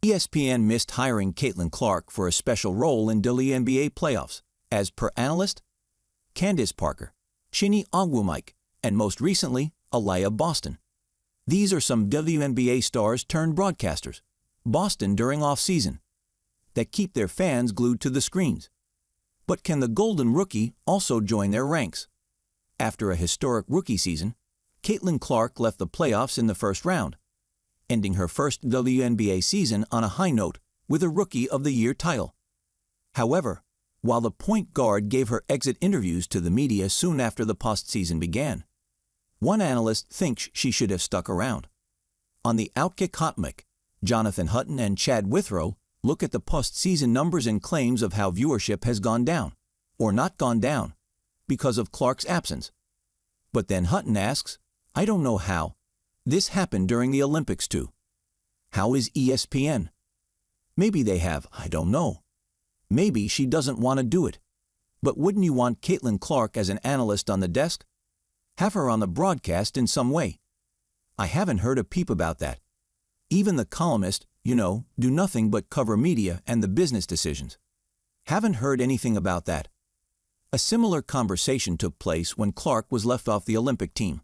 ESPN missed hiring Caitlin Clark for a special role in WNBA playoffs, as per Analyst, Candace Parker, Chiney Ogwumike, and most recently, Aliyah Boston. These are some WNBA stars turned broadcasters, Boston during off-season, that keep their fans glued to the screens. But can the Golden Rookie also join their ranks? After a historic rookie season, Caitlin Clark left the playoffs in the first round, ending her first WNBA season on a high note with a Rookie of the Year title. However, while the point guard gave her exit interviews to the media soon after the postseason began, one analyst thinks she should have stuck around. On the Outkick Hot Mic, Jonathan Hutton and Chad Withrow look at the postseason numbers and claims of how viewership has gone down, or not gone down, because of Clark's absence. But then Hutton asks, I don't know how. This happened during the Olympics too. How is ESPN? Maybe they have, I don't know. Maybe she doesn't want to do it. But wouldn't you want Caitlin Clark as an analyst on the desk? Have her on the broadcast in some way. I haven't heard a peep about that. Even the columnists, do nothing but cover media and the business decisions. Haven't heard anything about that. A similar conversation took place when Clark was left off the Olympic team,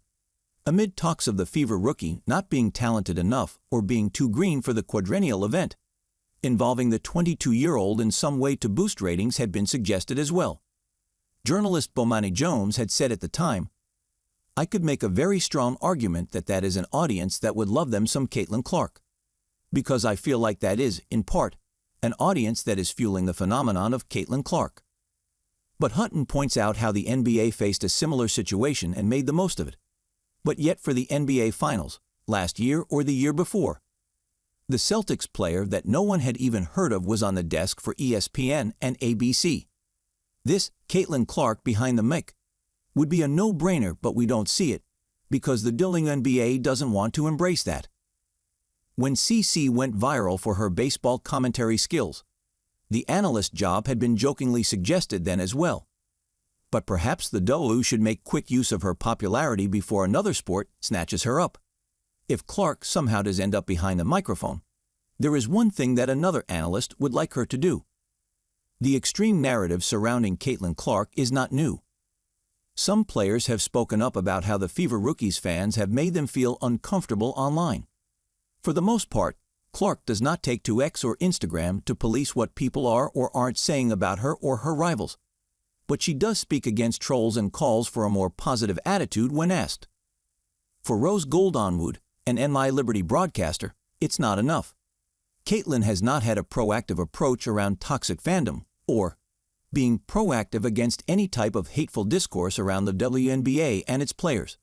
amid talks of the Fever Rookie not being talented enough or being too green for the quadrennial event. Involving the 22-year-old in some way to boost ratings had been suggested as well. Journalist Bomani Jones had said at the time, I could make a very strong argument that is an audience that would love them some Caitlin Clark, because I feel like that is, in part, an audience that is fueling the phenomenon of Caitlin Clark. But Hutton points out how the NBA faced a similar situation and made the most of it. But yet for the NBA Finals, last year or the year before, the Celtics player that no one had even heard of was on the desk for ESPN and ABC. This Caitlin Clark behind the mic would be a no-brainer, but we don't see it, because the WNBA doesn't want to embrace that. When CC went viral for her baseball commentary skills, the analyst job had been jokingly suggested then as well. But perhaps the W should make quick use of her popularity before another sport snatches her up. If Clark somehow does end up behind the microphone, there is one thing that another analyst would like her to do. The extreme narrative surrounding Caitlin Clark is not new. Some players have spoken up about how the Fever Rookies fans have made them feel uncomfortable online. For the most part, Clark does not take to X or Instagram to police what people are or aren't saying about her or her rivals. But she does speak against trolls and calls for a more positive attitude when asked. For Rose Goldonwood, an NY Liberty broadcaster, it's not enough. Caitlin has not had a proactive approach around toxic fandom or being proactive against any type of hateful discourse around the WNBA and its players.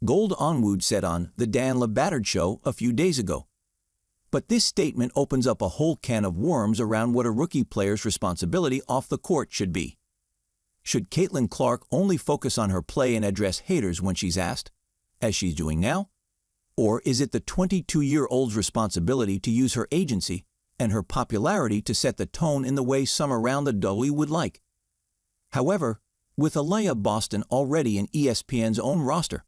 Goldonwood said on The Dan LeBatard Show a few days ago. But this statement opens up a whole can of worms around what a rookie player's responsibility off the court should be. Should Caitlin Clark only focus on her play and address haters when she's asked, as she's doing now? Or is it the 22-year-old's responsibility to use her agency and her popularity to set the tone in the way some around the W would like? However, with Aliyah Boston already in ESPN's own roster,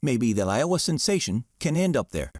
maybe the Iowa sensation can end up there.